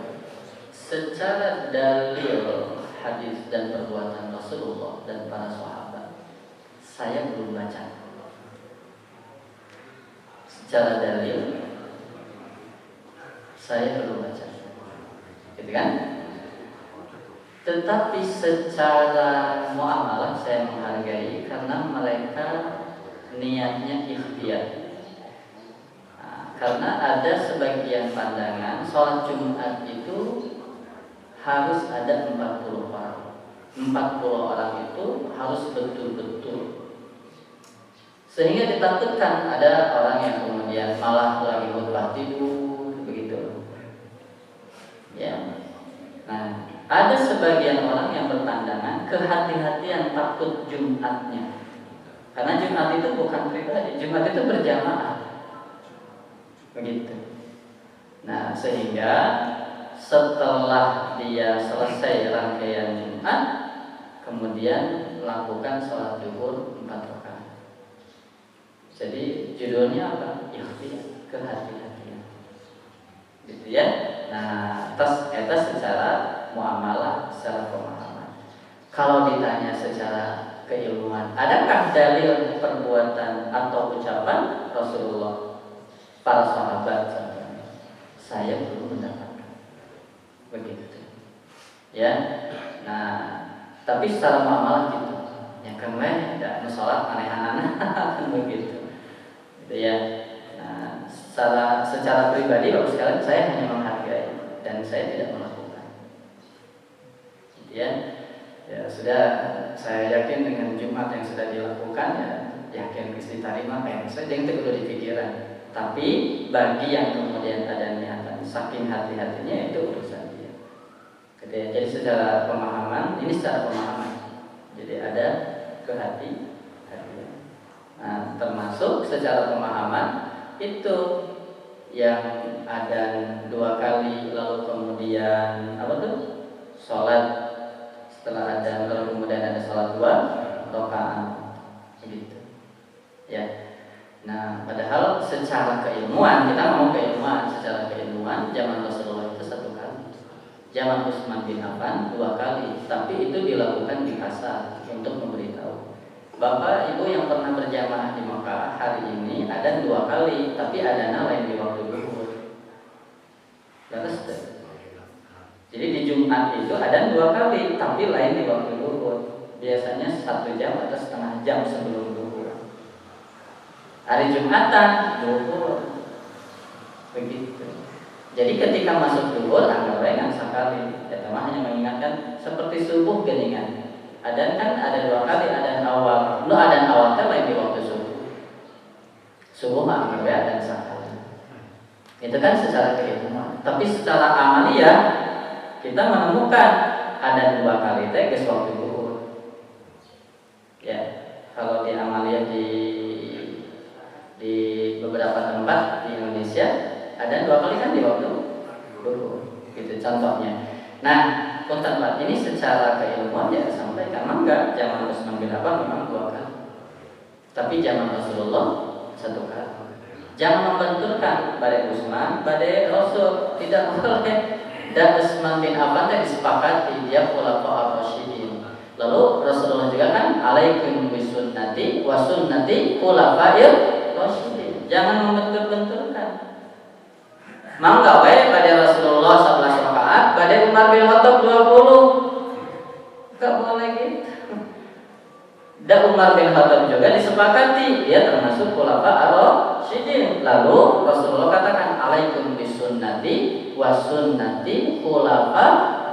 secara dalil hadis dan perbuatan Rasulullah dan para sahabat, saya belum baca. Secara dalil, saya belum baca, gitu kan? Tetapi secara muamalah saya menghargai karena mereka niatnya ikhtiar. Karena ada sebagian pandangan sholat Jumat itu harus ada 40 orang. 40 orang itu harus betul-betul. Sehingga ditakutkan ada orang yang kemudian malah lagi khutbah tidur, begitu. Ya. Nah, ada sebagian orang yang berpandangan kehati-hatian takut Jumatnya. Karena Jumat itu bukan pribadi, Jumat itu berjamaah. Begitu. Nah, sehingga setelah dia selesai rangkaian Jumat, kemudian lakukan sholat zuhur 4 rakaat. Jadi judulnya apa? Ikhtiar, kehati-hatian. Gitu ya. Nah, atas secara muamalah, secara pemahaman. Kalau ditanya secara keilmuan, adakah dalil perbuatan atau ucapan Rasulullah, para sahabat? Saya belum mendapatkan. Begitu. Ya. Nah, tapi secara muamalah gitu. Yang kemarin tidak sholat aneh-aneh begitu. Gitu ya. Nah, secara pribadi Bapak sekalian, saya hanya menghargai dan saya tidak melakukan. Gitu ya. Ya sudah, saya yakin dengan Jumat yang sudah dilakukan ya, yakin bisa diterima kayak saya yang itu perlu dipikiran. Tapi bagi yang kemudian ada niatan saking hati-hatinya, itu urusan dia. Jadi secara pemahaman, ini secara pemahaman. Jadi ada kehati-hatian. Nah, termasuk secara pemahaman itu yang ada 2 kali lalu kemudian apa tuh? Sholat setelah adzan lalu kemudian ada sholat 2 rakaat begitu. Ya. Nah, padahal secara keilmuan, kita ngomong keilmuan, secara keilmuan zaman Rasulullah itu 1 kali, zaman Utsman bin Affan 2 kali, tapi itu dilakukan di pasar untuk memberitahu. Bapak Ibu yang pernah berjamaah di Mekah hari ini ada 2 kali, tapi adana lain di waktu zuhur. Jadi di Jumat itu ada 2 kali, tapi lain di waktu zuhur. Biasanya 1 jam atau setengah jam sebelum zuhur. Hari Jumatan zuhur. Begitu. Jadi ketika masuk zuhur anggap baik sekali. Ya teman hanya mengingatkan seperti subuh geningan. Adzan kan ada 2 kali, adzan awal. Lu adzan awal kan lain di waktu subuh. Subuh anggap baik adzan sekali. Itu kan secara keilmuan. Tapi secara amaliyah kita menemukan adzan 2 kali teh geus waktu zuhur. Ya, kalau di amaliyah di beberapa tempat di Indonesia ada 2 kali kan di waktu zuhur, gitu contohnya. Nah, punten Pak, ini secara keilmuan ya sampai karena enggak zaman Utsman bin Affan memang 2 kali. Tapi zaman Rasulullah 1 kali. Jangan membenturkan badai Utsman, badai Rasul, tidak boleh. Dan Utsman bin Affan tadi disepakati dia khulafaur rasyidin. Lalu Rasulullah juga kan alaikum bisunnati wa sunnati khulafair rasyidin. Jangan membentur-benturkan. Mau enggak wae pada Rasulullah 11 rakaat, pada Berarti Umar bin Khattab 20. Enggak boleh gitu. Dan Umar bin Khattab juga disepakati dia termasuk khulafa ar-rasyidin. Lalu Rasulullah katakan alaikum bisunnati wa sunnati khulafa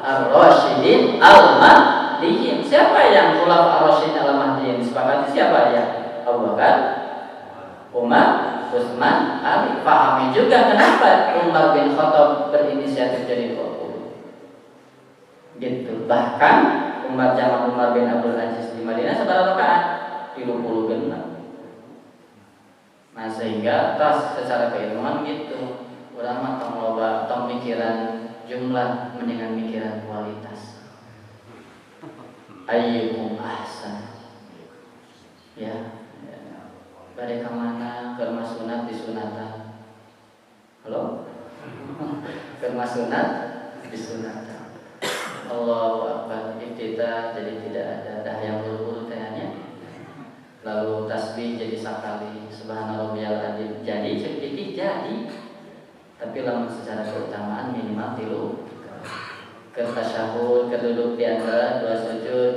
ar-rasyidin al-mahdiyyin. Siapa yang khulafa ar-rasyidin al-mahdiyyin? Disepakati siapa ya? Abu Bakar, Umar, Utsman, Ali. Pahami juga kenapa Umar bin Khattab berinisiatif jadi 20. Gitu. Bahkan zaman Umar bin Abdul Aziz di Madinah seberapa rakaat? 30 genap. Nah sehingga tas secara keilmuan gitu. Ulama tong loba tong mikiran jumlah mendingan mikiran kualitas. Ayyukum ahsan. Ya. Bade ka mana keur sunat disunatan. Halo? Keur sunat disunatan. Allahu Akbar, iftitah jadi tidak ada yang buru-buru tanya. Lalu tasbih jadi sakali, subhanarabbiyal adzim jadi cepiki jadi. Tapi lamun secara keutamaan minimal 3. Keur tasyahud, keur duduk di antara 2 sujud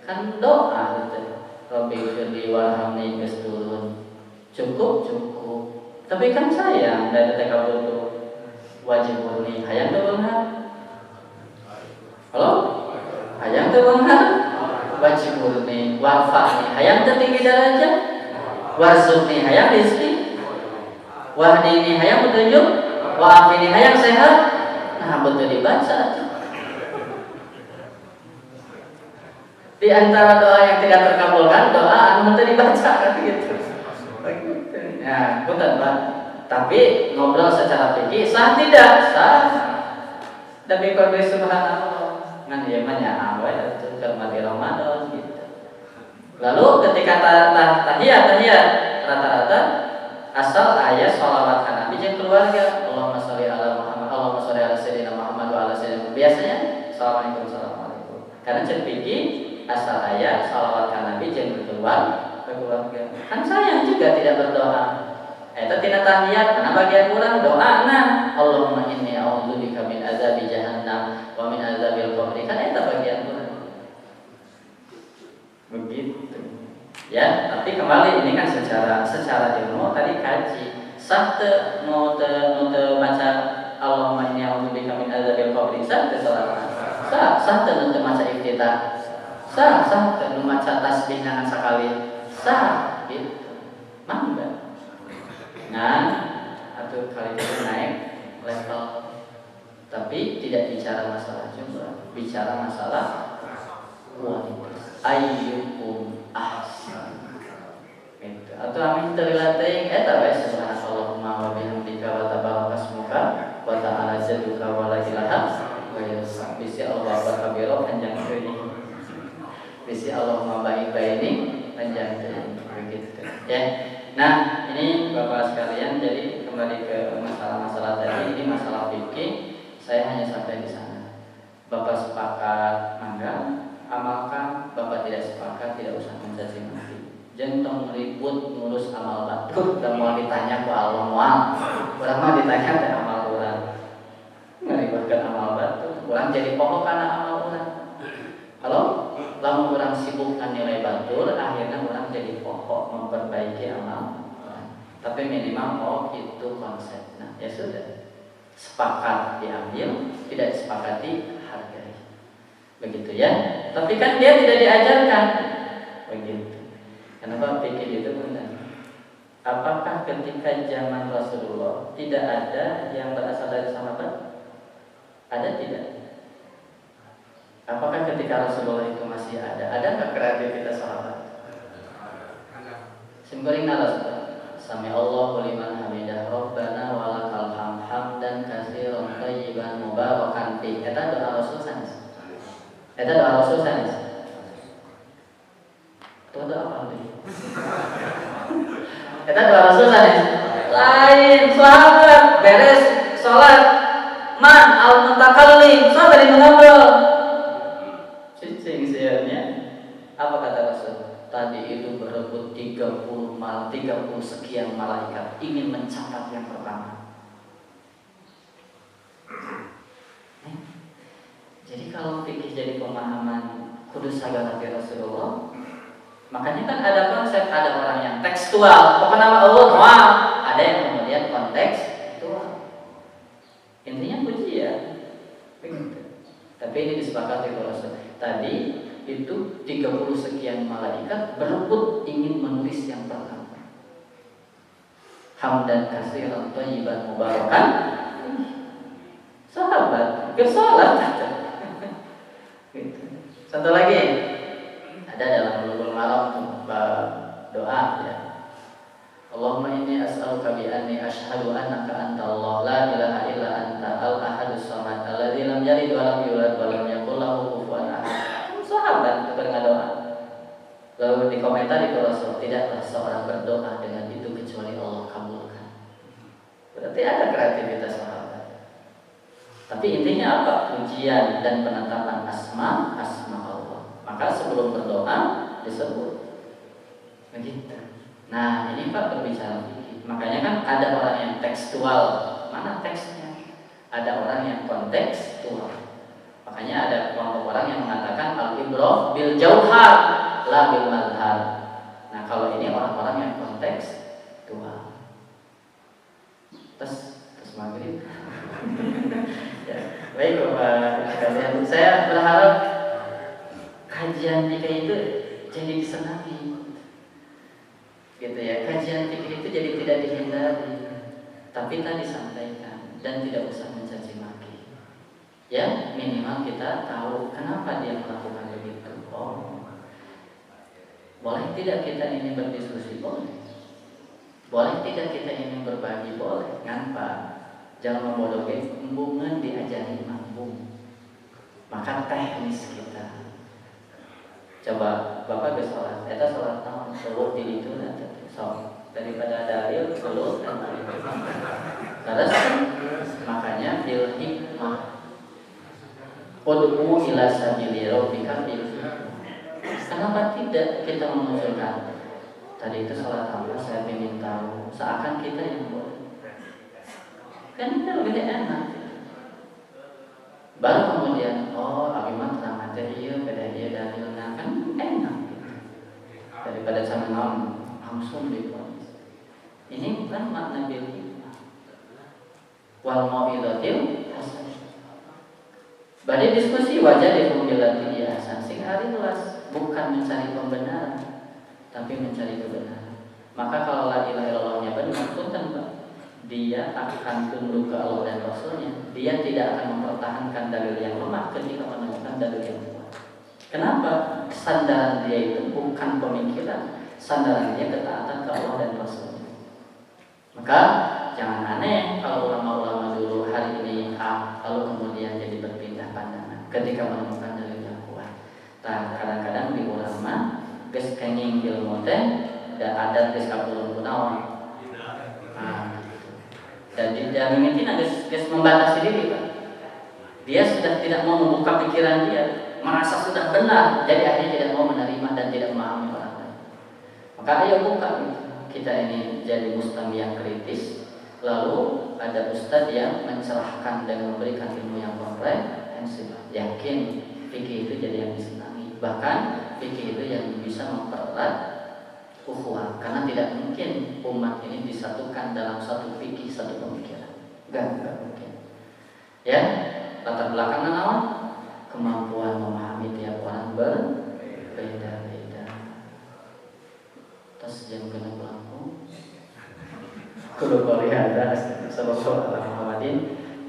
kan doa gitu. Rabbi firli warhamni geus turun. Cukup. Tapi kan sayang dari TK butuh wajib murni hayang teu beunghar. Halo? Hayang teu beunghar? Wajib murni, warfa'ni hayang teu tinggi darajat. Warzuqni hayang rizki. Wahdini hayang petunjuk. Wa'afini hayang sehat. Nah, betul dibaca. Di antara doa yang tidak terkabulkan, doa anu teu dibaca gitu. Nah, punten Pak. Tapi ngobrol secara fikih sah tidak? Sah. Tapi kalau subhanallah ngan ieu mah nyaho we keur mati Ramadan gitu. Lalu ketika tahiyat rata-rata asal ayat shalawat ka Nabi jeung keluarga. Allahumma sholli ala Muhammad, Allahumma sholli ala sayyidina Muhammad wa ala sayyidina. Biasanya assalamualaikum. Karena cek fikih asal ayat shalawat ka Nabi jeung keluarga. Kan sayang juga tidak berdoa. Eta tina tahiyat kana bagian urang doana Allahumma inni a'udzubika min azabi jahannam wa min azabil qabri. Kan eta bagian urang. Begitu. Ya, tapi kembali ini kan secara ilmu tadi kaji. Sah teu nu teu maca Allahumma inni a'udzubika min azabil qabri. Sah teu salat. Sah teu nu teu maca iftitah. Sah teu nu maca tasbih ngan sakali. Sah gitu. Mangga. Nah, atau kali itu naik level. Tapi tidak bicara masalah jumlah, bicara masalah kualitas. Ayyukum ahsan. Gitu. Atau amin terilatih eta bae subhanallahumma wa bihamdika wa tabarakasmuka wa ta'ala jadduka wa la ilaha ghairuka. Bisi Allah wa kabiro panjang deui. Bisi Allahumma baik ini panjang begitu ya. Nah ini Bapak sekalian, jadi kembali ke masalah-masalah tadi. Ini masalah fikih, saya hanya sampai di sana. Bapak sepakat mangga amalkan, Bapak tidak sepakat tidak usah mencaci maki. Jangan ribut ngurus amal batur dan mau ditanya ku Allah moal. Urang mah ditanya teh amal urang. Ngaributkeun amal batur, urang jadi pokok kana amal urang. Halo? Lamun orang sibukkan nilai batur, akhirnya orang jadi pokok memperbaiki amal. Tapi minimal itu konsepnya. Ya sudah, sepakat diambil, tidak disepakati hargai. Begitu ya. Tapi kan dia tidak diajarkan. Begitu. Kenapa pikir itu benar? Apakah ketika zaman Rasulullah tidak ada yang berasal dari sahabat? Ada tidak? Apakah ketika Rasulullah itu masih ada? Ada nggak kreativitas sahabat? Simkuring Rasulullah. Sami Allahu liman hamidah Rabbana walakal hamdan katsiran thayyiban mubarakan fi. Eta doa Rasul sanes. Eta doa Rasul sanes. Itu doa apa nih? Eta doa Rasul sanes. Lain sahabat beres salat man al-mutakallim sahabat yang mengobrol. Apa kata Rasul? Tadi itu berebut 30 sekian malaikat ingin mencatat yang pertama. Jadi kalau fikih jadi pemahaman kudus sagala ti Rasulullah, makanya kan ada konsep, ada orang yang tekstual, pokoknya nama Allah, wah, ada yang kemudian kontekstual. Intinya pujian. Tapi ini disepakati oleh Rasul. Tadi itu 30 sekian malaikat berebut ingin menulis yang pertama. Hamdan katsiran thayyiban mubarakan. Sahabat, bersolat. Gitu. Satu lagi ada dalam Bulughul Maram doa ya. Allahumma inni as'aluka bi anni asyhadu annaka anta Allah la ilaha illa anta al-ahadus samad alladzi lam yalid wa lam yulad wa lam yakul lahu kufuwan ahad. Sahabat berdoa. Lalu di komentar itu Rasul, tidaklah seorang berdoa dengan itu kecuali Allah kabulkan. Berarti ada kreativitas sahabat. Tapi intinya apa? Pujian dan penetapan asma Allah. Maka sebelum berdoa disebut begitu. Nah ini Pak berbicara fikih. Makanya kan ada orang yang tekstual. Mana teksnya? Ada orang yang kontekstual. Makanya ada kelompok orang yang mengatakan al-ibrah bil jauhar la bil madhar. Nah kalau ini orang-orang yang kontekstual. Terus maghrib. Ya, baik Bapak sekalian. Saya berharap kajian fikih itu jadi disenangi. Gitu ya, kajian fikih itu jadi tidak dihindari, tapi tadi disampaikan dan tidak usah mencaci maki. Ya, minimal kita tahu kenapa dia melakukan begitu. Oh, boleh tidak kita ini berdiskusi? Boleh. Boleh tidak kita ini berbagi? Boleh. Ngapa? Jangan membodohi, embungan diajari mambung. Maka teknis kita. Coba Bapak ke sholat, kita sholat tahun seluruh diri itu nanti sholat daripada dalil seluruh dan terus makanya bil hikmah ud'u ila sabili rabbika bil hikmah. Kenapa tidak kita memunculkan tadi itu sholat apa saya ingin tahu, seakan kita yang boleh. Kan itu lebih enak. Baru kemudian, oh abimah terang materi ya, beda dia dalilnya kan enak. Daripada sama langsung diponis. Ini kan makna bil hikmah. Wal mau'izatil hasanah. Badi diskusi wajah di pembilatil hasan sing hari luas, bukan mencari pembenaran, tapi mencari kebenaran. Maka kalau la ilaha illallahnya benar, punten Pak. Dia akan tunduk ke Allah dan Rasulnya. Dia tidak akan mempertahankan dalil yang lemah ketika menemukan dalil yang kuat. Kenapa? Sandaran dia itu bukan pemikiran, sandaran dia ketaatan ke Allah dan Rasulnya. Maka jangan aneh kalau ulama-ulama dulu hari ini lalu kemudian jadi berpindah pandangan ketika menemukan dalil yang kuat. Nah, kadang-kadang di ulama geus kenging ilmu teh dan adat geus kapulun kunaon. Dan ini guys membatasi diri Pak. Dia sudah tidak mau membuka pikiran dia, merasa sudah benar, jadi akhirnya tidak mau menerima dan tidak memahami orang lain. Maka ayo buka kita ini jadi mustami yang kritis. Lalu ada ustadz yang mencerahkan dan memberikan ilmu yang komprehensif. Yakin fikih itu jadi yang disenangi. Bahkan fikih itu yang bisa mempererat ukhuwah, karena tidak mungkin umat ini disatukan dalam satu fikih, satu pemikiran. Enggak mungkin. Ya, latar belakang naon? Kemampuan memahami tiap orang berbeda-beda. Tas jam kena pelampung. Kudu kali ada sallallahu alaihi Muhammadin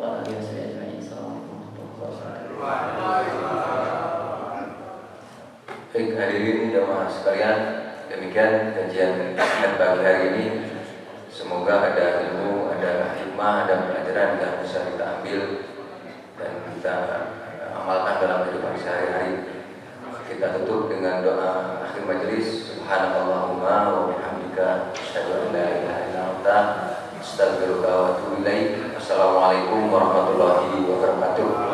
wa alihi wasallam. Assalamualaikum warahmatullahi wabarakatuh. Baik hadirin jamaah sekalian, demikian kajian kita pagi hari ini. Semoga ada ilmu, ada hikmah, ada pelajaran yang bisa kita ambil dan kita amalkan dalam kehidupan sehari-hari. Kita tutup dengan doa akhir majelis. Subhanallahumma wa bihamdika asyhadu an la ilaha illa anta astaghfiruka wa atubu ilaik. Assalamualaikum warahmatullahi wabarakatuh.